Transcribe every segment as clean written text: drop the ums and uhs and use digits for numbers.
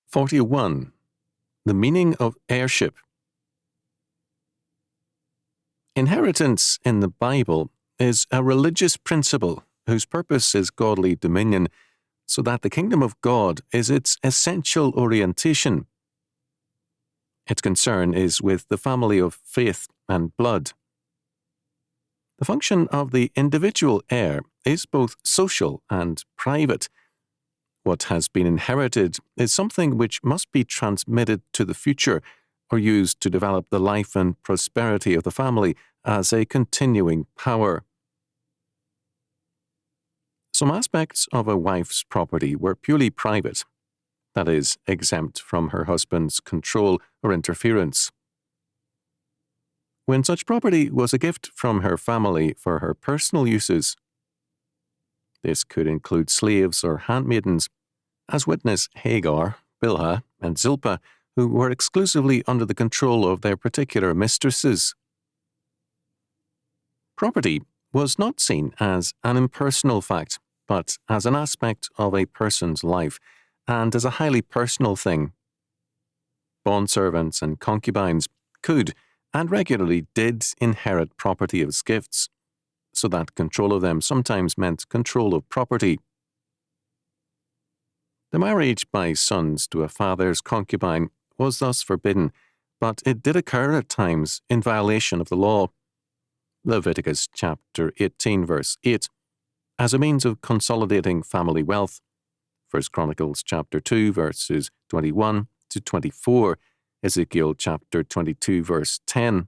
41. The meaning of heirship. Inheritance in the Bible is a religious principle whose purpose is godly dominion, so that the kingdom of God is its essential orientation. Its concern is with the family of faith and blood. The function of the individual heir is both social and private. What has been inherited is something which must be transmitted to the future or used to develop the life and prosperity of the family as a continuing power. Some aspects of a wife's property were purely private, that is, exempt from her husband's control or interference. When such property was a gift from her family for her personal uses, this could include slaves or handmaidens, as witness Hagar, Bilhah, and Zilpah, who were exclusively under the control of their particular mistresses. Property was not seen as an impersonal fact, but as an aspect of a person's life, and as a highly personal thing. Bondservants and concubines could, and regularly did, inherit property as gifts, so that control of them sometimes meant control of property. The marriage by sons to a father's concubine was thus forbidden, but it did occur at times in violation of the law. Leviticus chapter 18 verse 8, as a means of consolidating family wealth. 1 Chronicles chapter 2 verses 21 to 24, Ezekiel chapter 22 verse 10.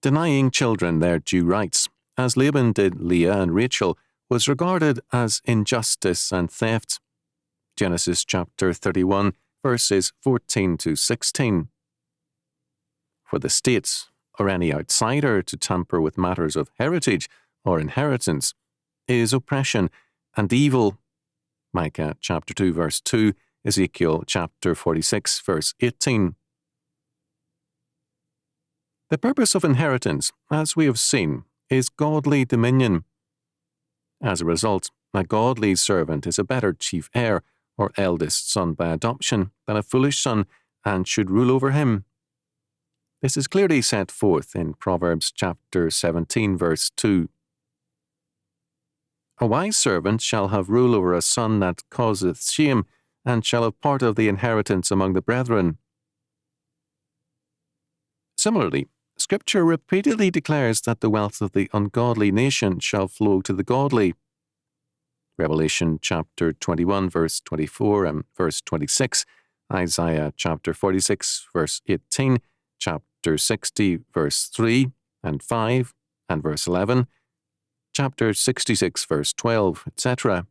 Denying children their due rights, as Laban did Leah and Rachel, was regarded as injustice and theft. Genesis chapter 31 verses 14 to 16. For the state or any outsider to tamper with matters of heritage or inheritance is oppression and evil. Micah chapter 2 verse 2, Ezekiel chapter 46 verse 18. The purpose of inheritance, as we have seen, is godly dominion. As a result, a godly servant is a better chief heir or eldest son by adoption than a foolish son, and should rule over him. This is clearly set forth in Proverbs chapter 17 verse 2. A wise servant shall have rule over a son that causeth shame, and shall have part of the inheritance among the brethren. Similarly, Scripture repeatedly declares that the wealth of the ungodly nation shall flow to the godly. Revelation chapter 21 verse 24 and verse 26, Isaiah chapter 46 verse 18, chapter 60 verse 3 and 5 and verse 11, chapter 66 verse 12, etc.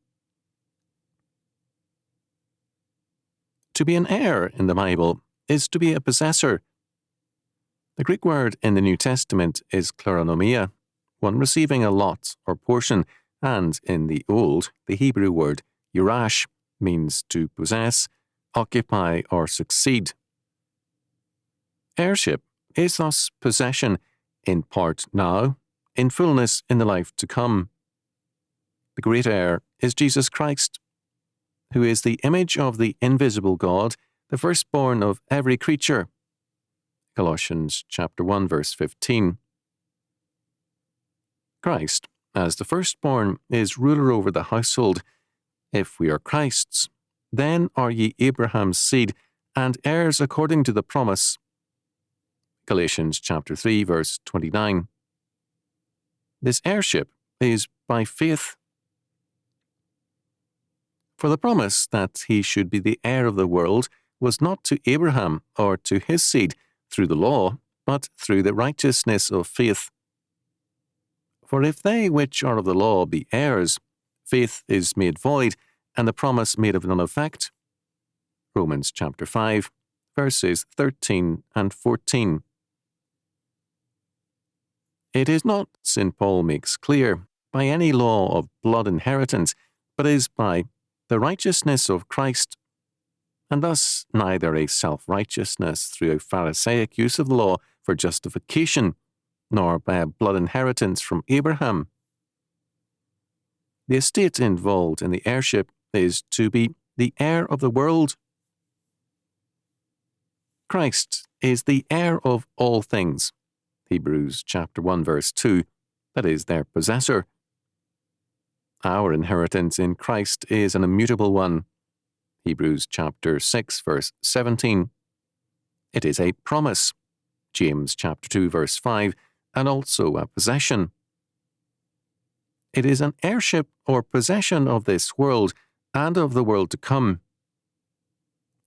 To be an heir in the Bible is to be a possessor. The Greek word in the New Testament is kleronomia, one receiving a lot or portion, and in the Old, the Hebrew word yirash means to possess, occupy, or succeed. Heirship is thus possession, in part now, in fullness in the life to come. The great heir is Jesus Christ, who is the image of the invisible God, the firstborn of every creature. Colossians chapter 1 verse 15. Christ, as the firstborn, is ruler over the household. If we are Christ's, then are ye Abraham's seed, and heirs according to the promise. Galatians chapter 3 verse 29. This heirship is by faith. For the promise that he should be the heir of the world was not to Abraham or to his seed through the law, but through the righteousness of faith. For if they which are of the law be heirs, faith is made void, and the promise made of none effect. Romans chapter 5, verses 13 and 14. It is not, St. Paul makes clear, by any law of blood inheritance, but is by the righteousness of Christ, and thus neither a self-righteousness through a Pharisaic use of the law for justification, nor by a blood inheritance from Abraham. The estate involved in the heirship is to be the heir of the world? Christ is the heir of all things. Hebrews chapter 1 verse 2, that is, their possessor. Our inheritance in Christ is an immutable one. Hebrews chapter 6 verse 17. It is a promise. James chapter 2 verse 5, and also a possession. It is an heirship or possession of this world and of the world to come.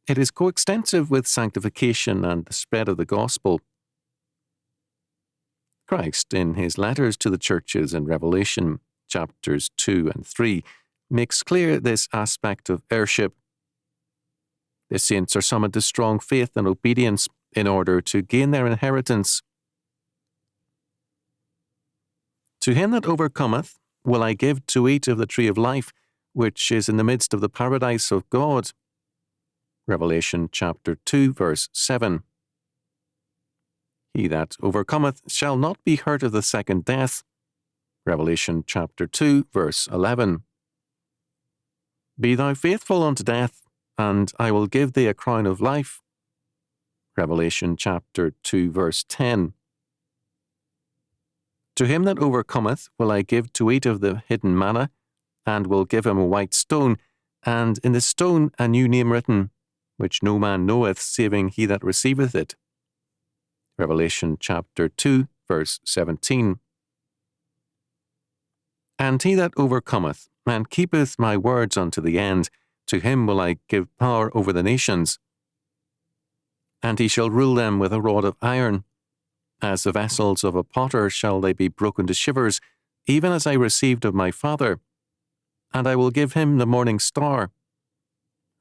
It is coextensive with sanctification and the spread of the gospel. Christ, in his letters to the churches in Revelation chapters 2 and 3, makes clear this aspect of heirship. The saints are summoned to strong faith and obedience in order to gain their inheritance. To him that overcometh will I give to eat of the tree of life, which is in the midst of the paradise of God. Revelation chapter 2 verse 7. He that overcometh shall not be hurt of the second death. Revelation chapter 2 verse 11. Be thou faithful unto death, and I will give thee a crown of life. Revelation chapter 2 verse 10. To him that overcometh will I give to eat of the hidden manna, and will give him a white stone, and in the stone a new name written, which no man knoweth, saving he that receiveth it. Revelation chapter 2 verse 17. And he that overcometh, and keepeth my words unto the end, to him will I give power over the nations. And he shall rule them with a rod of iron. As the vessels of a potter shall they be broken to shivers, even as I received of my Father. And I will give him the morning star.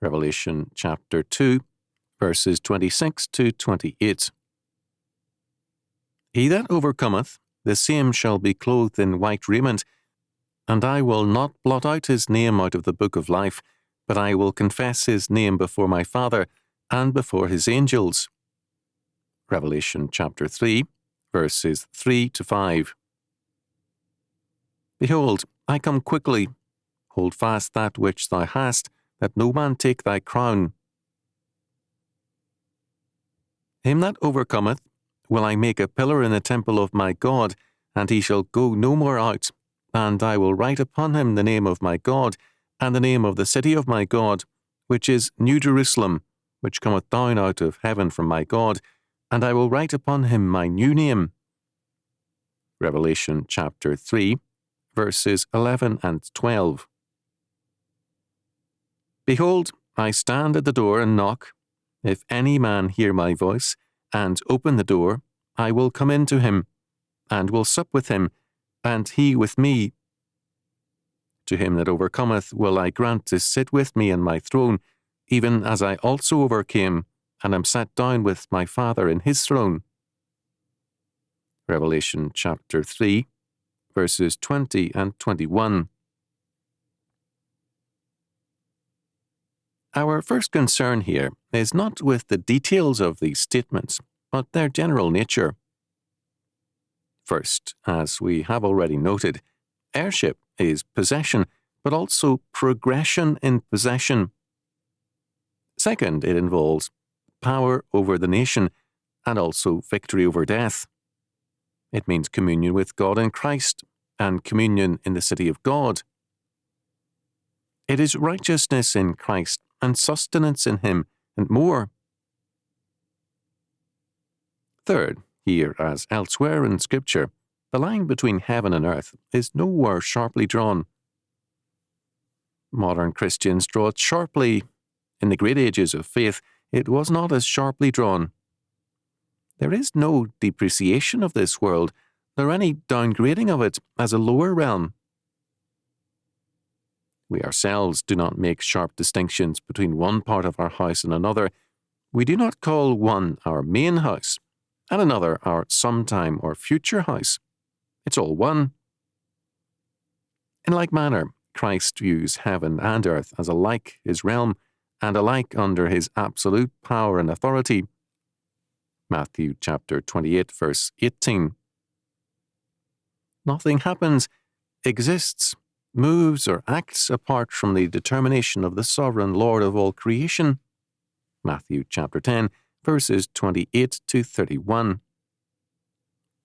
Revelation chapter 2, verses 26 to 28. He that overcometh, the same shall be clothed in white raiment, and I will not blot out his name out of the book of life, but I will confess his name before my Father and before his angels. Revelation chapter 3, verses 3 to 5. Behold, I come quickly. Hold fast that which thou hast, that no man take thy crown. Him that overcometh will I make a pillar in the temple of my God, and he shall go no more out. And I will write upon him the name of my God, and the name of the city of my God, which is New Jerusalem, which cometh down out of heaven from my God, and I will write upon him my new name. Revelation chapter 3, verses 11 and 12. Behold, I stand at the door and knock. If any man hear my voice, and open the door, I will come in to him, and will sup with him, and he with me. To him that overcometh will I grant to sit with me in my throne, even as I also overcame, and am sat down with my Father in his throne. Revelation chapter 3, verses 20 and 21. Our first concern here is not with the details of these statements, but their general nature. First, as we have already noted, heirship is possession, but also progression in possession. Second, it involves power over the nation and also victory over death. It means communion with God in Christ and communion in the city of God. It is righteousness in Christ and sustenance in him and more. Third, here as elsewhere in Scripture, the line between heaven and earth is nowhere sharply drawn. Modern Christians draw it sharply. In the great ages of faith, it was not as sharply drawn. There is no depreciation of this world, nor any downgrading of it as a lower realm. We ourselves do not make sharp distinctions between one part of our house and another. We do not call one our main house, and another our sometime or future house. It's all one. In like manner, Christ views heaven and earth as alike his realm, and alike under his absolute power and authority. Matthew chapter 28, verse 18. Nothing happens, exists, moves or acts apart from the determination of the sovereign Lord of all creation. Matthew chapter 10, verses 28 to 31.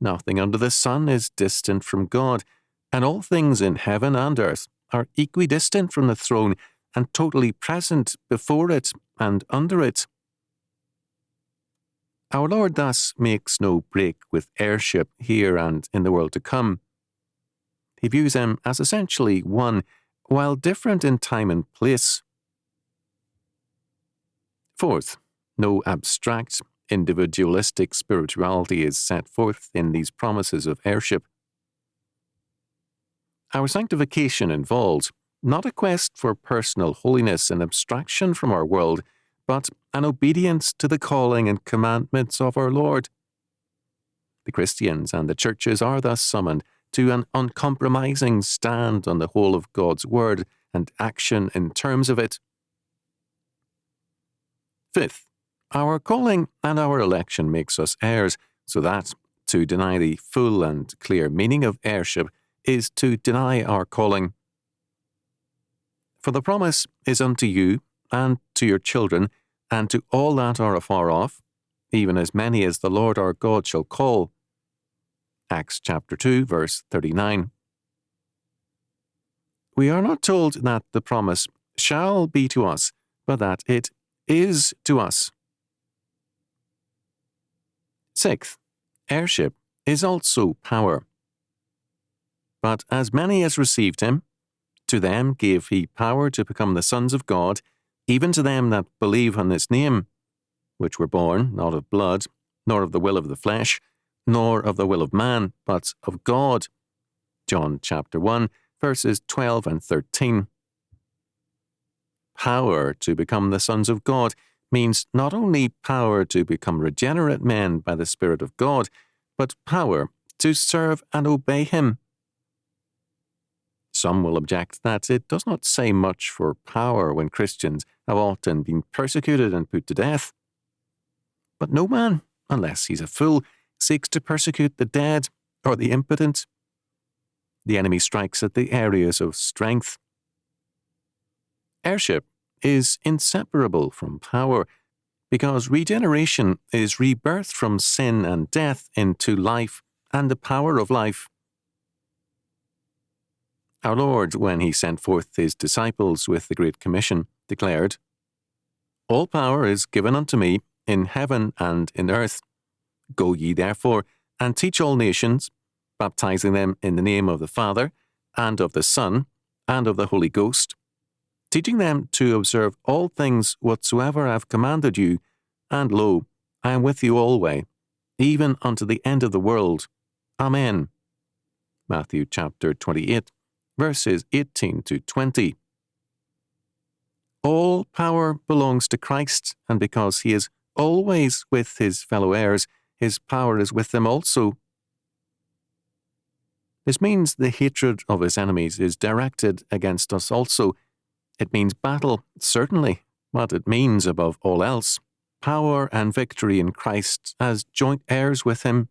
Nothing under the sun is distant from God, and all things in heaven and earth are equidistant from the throne and totally present before it and under it. Our Lord thus makes no break with heirship here and in the world to come. He views them as essentially one, while different in time and place. Fourth, no abstract, individualistic spirituality is set forth in these promises of heirship. Our sanctification involves not a quest for personal holiness and abstraction from our world, but an obedience to the calling and commandments of our Lord. The Christians and the churches are thus summoned to an uncompromising stand on the whole of God's word and action in terms of it. Fifth, our calling and our election makes us heirs, so that to deny the full and clear meaning of heirship is to deny our calling. For the promise is unto you, and to your children, and to all that are afar off, even as many as the Lord our God shall call. Acts chapter 2, verse 39. We are not told that the promise shall be to us, but that it is to us. Sixth, heirship is also power. But as many as received him, to them gave he power to become the sons of God, even to them that believe on his name, which were born not of blood, nor of the will of the flesh, nor of the will of man, but of God. John chapter 1, verses 12 and 13. Power to become the sons of God means not only power to become regenerate men by the Spirit of God, but power to serve and obey him. Some will object that it does not say much for power when Christians have often been persecuted and put to death. But no man, unless he's a fool, seeks to persecute the dead or the impotent. The enemy strikes at the areas of strength. Heirship is inseparable from power, because regeneration is rebirth from sin and death into life and the power of life. Our Lord, when he sent forth his disciples with the Great Commission, declared, "All power is given unto me in heaven and in earth. Go ye therefore, and teach all nations, baptizing them in the name of the Father, and of the Son, and of the Holy Ghost, teaching them to observe all things whatsoever I have commanded you, and lo, I am with you alway, even unto the end of the world. Amen." Matthew chapter 28, verses 18 to 20. All power belongs to Christ, and because he is always with his fellow heirs, his power is with them also. This means the hatred of his enemies is directed against us also. It means battle, certainly, but it means, above all else, power and victory in Christ as joint heirs with him.